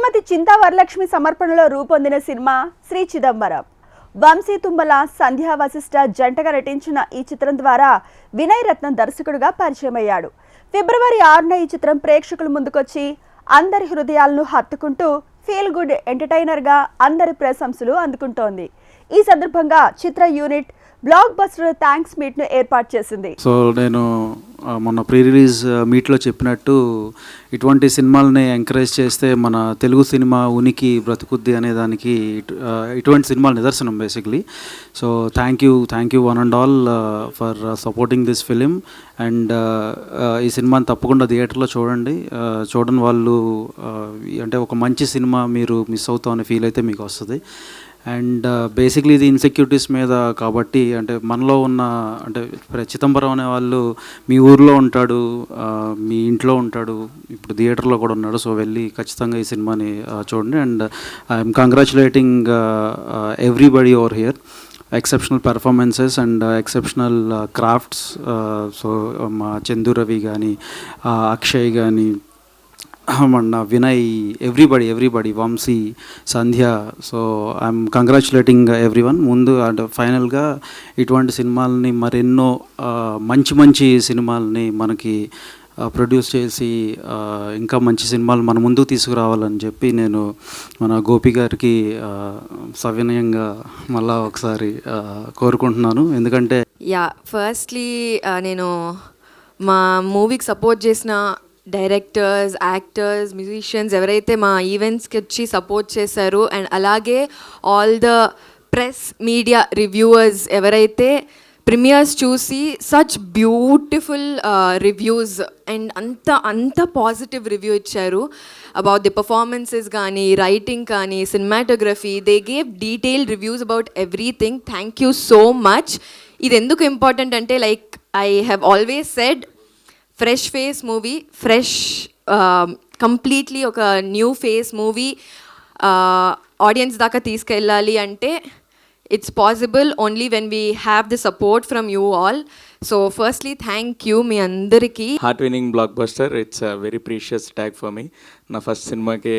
శ్రీమతి చింతా వరలక్ష్మి సమర్పణలో రూపొందిన సినిమా శ్రీ చిదంబరం. వంశీ తుమ్మల, సంధ్యా వశిష్ఠ జంటగా నటించిన ఈ చిత్రం ద్వారా వినయ్ రత్నం దర్శకుడిగా పరిచయమయ్యాడు. ఫిబ్రవరి 6న ఈ చిత్రం ప్రేక్షకుల ముందుకొచ్చి అందరి హృదయాలను హత్తుకుంటూ ఫీల్ గుడ్ ఎంటర్టైనర్గా అందరి ప్రశంసలు అందుకుంటోంది. ఈ సందర్భంగా చిత్ర యూనిట్ బ్లాక్ బస్టర్ థ్యాంక్స్ మీట్ను ఏర్పాటు చేసింది. సో నేను మొన్న ప్రీ రిలీజ్ మీట్లో చెప్పినట్టు ఇటువంటి సినిమాలని ఎంకరేజ్ చేస్తే మన తెలుగు సినిమా ఉనికి బ్రతుకుద్ది అనే దానికి ఇటువంటి సినిమాలు నిదర్శనం basically. So thank you one and all for supporting this film. And ఈ సినిమాని తప్పకుండా థియేటర్లో చూడండి. చూడని వాళ్ళు అంటే ఒక మంచి సినిమా మీరు మిస్ అవుతామని ఫీల్ అయితే మీకు వస్తుంది. అండ్ బేసిక్లీ ఇది ఇన్సెక్యూరిటీస్ మీద కాబట్టి, అంటే మనలో ఉన్న అంటే చిదంబరం అనే వాళ్ళు మీ ఊర్లో ఉంటాడు, మీ ఇంట్లో ఉంటాడు, ఇప్పుడు థియేటర్లో కూడా ఉన్నాడు. సో వెళ్ళి ఖచ్చితంగా ఈ సినిమాని చూడండి. And I'm congratulating everybody over here. Exceptional performances and exceptional crafts. So మా చందు రవి కానీ, అక్షయ్ కానీ, మన Vinay, everybody, Vamsi, Sandhya. So I'm congratulating everyone. ముందు అంటే ఫైనల్గా ఇటువంటి సినిమాలని మరెన్నో మంచి సినిమాలని మనకి ప్రొడ్యూస్ చేసి ఇంకా మంచి సినిమాలు మన ముందుకు తీసుకురావాలని చెప్పి నేను మన గోపి గారికి సవినయంగా మళ్ళా ఒకసారి కోరుకుంటున్నాను. ఎందుకంటే ఫస్ట్లీ నేను మా మూవీకి సపోర్ట్ చేసిన డైరెక్టర్స్, యాక్టర్స్, మ్యూజిషియన్స్ ఎవరైతే మా ఈవెంట్స్కి వచ్చి సపోర్ట్ చేశారు, అండ్ అలాగే all the press, media, reviewers ఎవరైతే ప్రీమియర్స్ చూసి సచ్ బ్యూటిఫుల్ రివ్యూస్ అండ్ అంత పాజిటివ్ రివ్యూ ఇచ్చారు అబౌట్ ది పర్ఫార్మెన్సెస్ కానీ, రైటింగ్ కానీ, cinematography. They gave detailed reviews about everything. Thank you so much. ఇది ఎందుకు ఇంపార్టెంట్ అంటే, like I have always said, fresh face movie, completely ఒక new face movie audience దాకా తీసుకెళ్ళాలి అంటే it's possible only when we have the support from you all. So firstly thank you మీ అందరికీ. Heart winnowing block buster, it's a very precious tag for me. నా first సినిమాకి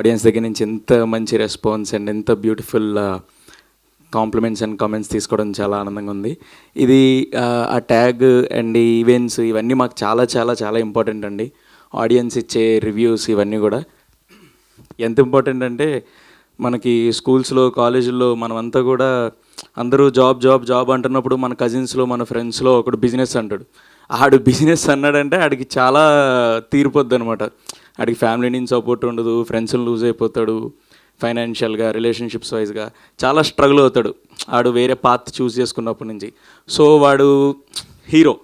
audience దగ్గర నుంచి ఎంత మంచి రెస్పాన్స్ అండ్ ఎంత బ్యూటిఫుల్ కాంప్లిమెంట్స్ అండ్ కామెంట్స్ తీసుకోవడం చాలా ఆనందంగా ఉంది. ఇది ఆ ట్యాగ్ అండ్ ఈవెంట్స్ ఇవన్నీ మాకు చాలా చాలా చాలా ఇంపార్టెంట్ అండి. ఆడియన్స్ ఇచ్చే రివ్యూస్ ఇవన్నీ కూడా ఎంత ఇంపార్టెంట్ అంటే, మనకి స్కూల్స్లో, కాలేజీల్లో మనమంతా కూడా అందరూ జాబ్ అంటున్నప్పుడు మన కజిన్స్లో, మన ఫ్రెండ్స్లో ఒకడు బిజినెస్ అంటాడు. ఆడు బిజినెస్ అన్నాడంటే ఆడికి చాలా తీరిపోద్ది అనమాట. ఆడికి ఫ్యామిలీ నుంచి సపోర్ట్ ఉండదు, ఫ్రెండ్స్ని లూజ్ అయిపోతాడు, ఫైనాన్షియల్గా, రిలేషన్షిప్స్ వైజ్గా చాలా స్ట్రగుల్ అవుతాడు ఆడు వేరే పాత్ చూస్ చేసుకున్నప్పటి నుంచి. సో వాడు హీరో.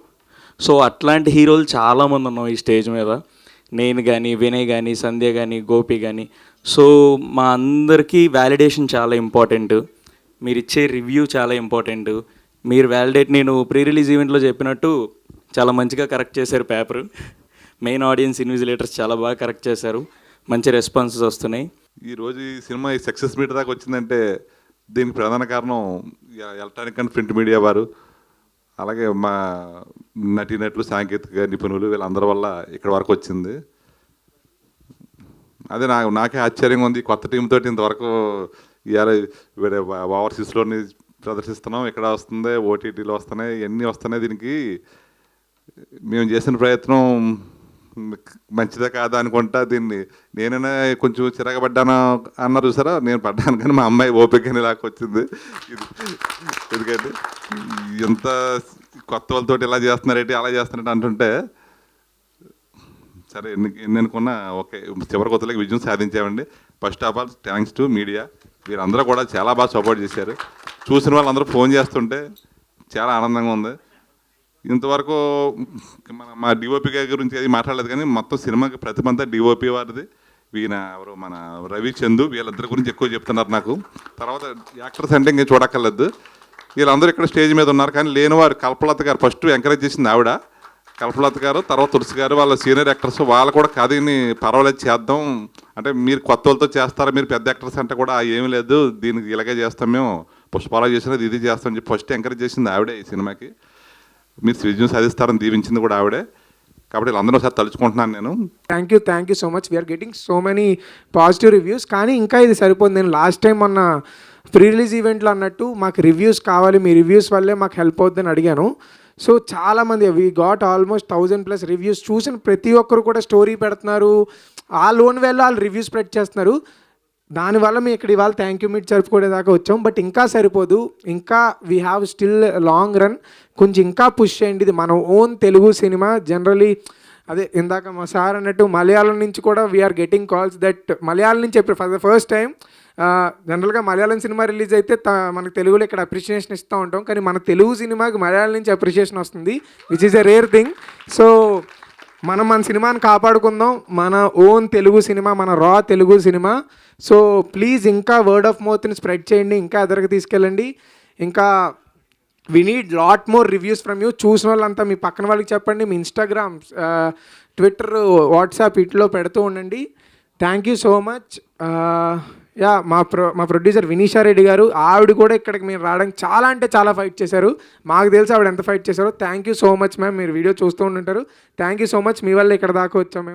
సో అట్లాంటి హీరోలు చాలామంది ఉన్నాం ఈ స్టేజ్ మీద. నేను కానీ, వినయ్ కానీ, సంధ్య కానీ, గోపి కానీ. సో మా అందరికీ వ్యాలిడేషన్ చాలా ఇంపార్టెంట్. మీరు ఇచ్చే రివ్యూ చాలా ఇంపార్టెంట్. మీరు నేను ప్రీ రిలీజ్ ఈవెంట్లో చెప్పినట్టు చాలా మంచిగా కరెక్ట్ చేశారు పేపర్. మెయిన్ ఆడియన్స్ ఇన్విజిలేటర్స్ చాలా బాగా కరెక్ట్ చేశారు. మంచి రెస్పాన్సెస్ వస్తున్నాయి. ఈరోజు ఈ సినిమా ఈ సక్సెస్ మీట్ దాకా వచ్చిందంటే దీనికి ప్రధాన కారణం ఎలక్ట్రానిక్ అండ్ ప్రింట్ మీడియా వారు, అలాగే మా నటీనటులు, సాంకేతిక నిపుణులు, వీళ్ళందరి వల్ల ఇక్కడ వరకు వచ్చింది. అదే నాకే ఆశ్చర్యంగా ఉంది. కొత్త టీంతో ఇంతవరకు వేరే ఓవర్సీస్లోని ప్రదర్శిస్తున్నాం, ఇక్కడ వస్తుంది, ఓటీటీలో వస్తున్నాయి, ఇవన్నీ వస్తున్నాయి. దీనికి మేము చేసిన ప్రయత్నం మంచిదే కాదా అనుకుంటా. దీన్ని నేనైనా కొంచెం చిరగబడ్డాను అన్నారు చూసారా, నేను పడ్డాను, కానీ మా అమ్మాయి ఓపికని లాక్కొచ్చింది. ఎందుకంటే ఎంత కొత్త వాళ్ళతో ఇలా చేస్తున్నారేంటి, అలా చేస్తున్నారంటే అంటుంటే, సరే ఎన్ని అనుకున్నా ఓకే, చివరి కొత్తలకి విజయం సాధించామండి. First of all thanks to media. వీరందరూ కూడా చాలా బాగా సపోర్ట్ చేశారు. చూసిన వాళ్ళందరూ ఫోన్ చేస్తుంటే చాలా ఆనందంగా ఉంది. ఇంతవరకు మా డిఓపి గారి గురించి అది మాట్లాడలేదు, కానీ మొత్తం సినిమాకి ప్రతిమంతా డిఓపి వారిది. ఎవరు మన రవి, చందు, వీళ్ళిద్దరి గురించి ఎక్కువ చెప్తున్నారు నాకు. తర్వాత యాక్టర్స్ అంటే ఇంకా చూడక్కర్లేదు. వీళ్ళందరూ ఇక్కడ స్టేజ్ మీద ఉన్నారు, కానీ లేనివారు కల్పలత గారు ఫస్ట్ ఎంకరేజ్ చేసింది ఆవిడ. కల్పలత గారు, తర్వాత తులసి గారు, వాళ్ళ సీనియర్ యాక్టర్స్. వాళ్ళు కూడా కథని పర్వాలేదు చేద్దాం అంటే, మీరు కొత్త వాళ్ళతో చేస్తారా, మీరు పెద్ద యాక్టర్స్ అంటే కూడా ఏమీ లేదు, దీనికి ఇలాగే చేస్తాం, మేము పుష్పాలా చేసినది ఇది చేస్తామని చెప్పి ఫస్ట్ ఎంకరేజ్ చేసింది ఆవిడే. ఈ సినిమాకి మీరు విజయం సాధిస్తారని దీవించింది కూడా ఆవిడే. కాబట్టి వీళ్ళందరూ ఒకసారి తలుచుకుంటున్నాను నేను. Thank you so much. We're getting so many positive reviews. కానీ ఇంకా ఇది సరిపోతుంది. నేను లాస్ట్ టైం మొన్న ప్రీ రిలీజ్ ఈవెంట్లో అన్నట్టు మాకు రివ్యూస్ కావాలి, మీ రివ్యూస్ వల్లే మాకు హెల్ప్ అవుతుందని అడిగాను. సో చాలామంది వీ గాట్ ఆల్మోస్ట్ 1000+ రివ్యూస్. చూసిన ప్రతి ఒక్కరు కూడా స్టోరీ పెడుతున్నారు, ఆ లోన్ వేళ వాళ్ళు రివ్యూస్ స్ప్రెడ్ చేస్తున్నారు. దానివల్ల మేము ఇక్కడ ఇవాళ థ్యాంక్ యూ మీట్ జరుపుకునేదాకా వచ్చాం. బట్ ఇంకా సరిపోదు, ఇంకా we have still long run. కొంచెం ఇంకా పుష్ చేయండి. ఇది మన ఓన్ తెలుగు సినిమా. జనరలీ అదే ఇందాక మా సార్ అన్నట్టు మలయాళం నుంచి కూడా we're getting calls that Malayalam నుంచి చెప్పారు ఫర్ ద ఫస్ట్ టైం. జనరల్గా మలయాళం సినిమా రిలీజ్ అయితే మనకు తెలుగులో ఇక్కడ అప్రిషియేషన్ ఇస్తూ ఉంటాం, కానీ మన తెలుగు సినిమాకి మలయాళం నుంచి అప్రిషియేషన్ వస్తుంది, which is a rare thing. So మనం మన సినిమాని కాపాడుకుందాం, మన ఓన్ తెలుగు సినిమా, మన రా తెలుగు సినిమా. సో ప్లీజ్ ఇంకా వర్డ్ ఆఫ్ మౌత్ని స్ప్రెడ్ చేయండి, ఇంకా ఎదరికి తీసుకెళ్ళండి. ఇంకా we need lot more reviews from you. చూసిన వాళ్ళంతా మీ పక్కన వాళ్ళకి చెప్పండి, మీ ఇన్స్టాగ్రామ్, ట్విట్టర్, వాట్సాప్ ఇట్లో పెడుతూ ఉండండి. Thank you so much. Yeah మా ప్రొడ్యూసర్ వినీషా రెడ్డి గారు, ఆవిడ కూడా ఇక్కడికి మీరు రావడానికి చాలా అంటే చాలా ఫైట్ చేశారు. మాకు తెలిసి ఆవిడ ఎంత ఫైట్ చేశారో. Thank you so much ma'am. మీరు వీడియో చూస్తూ ఉంటారు. Thank you so much. మీ వల్ల ఇక్కడ దాకా వచ్చాం మేము.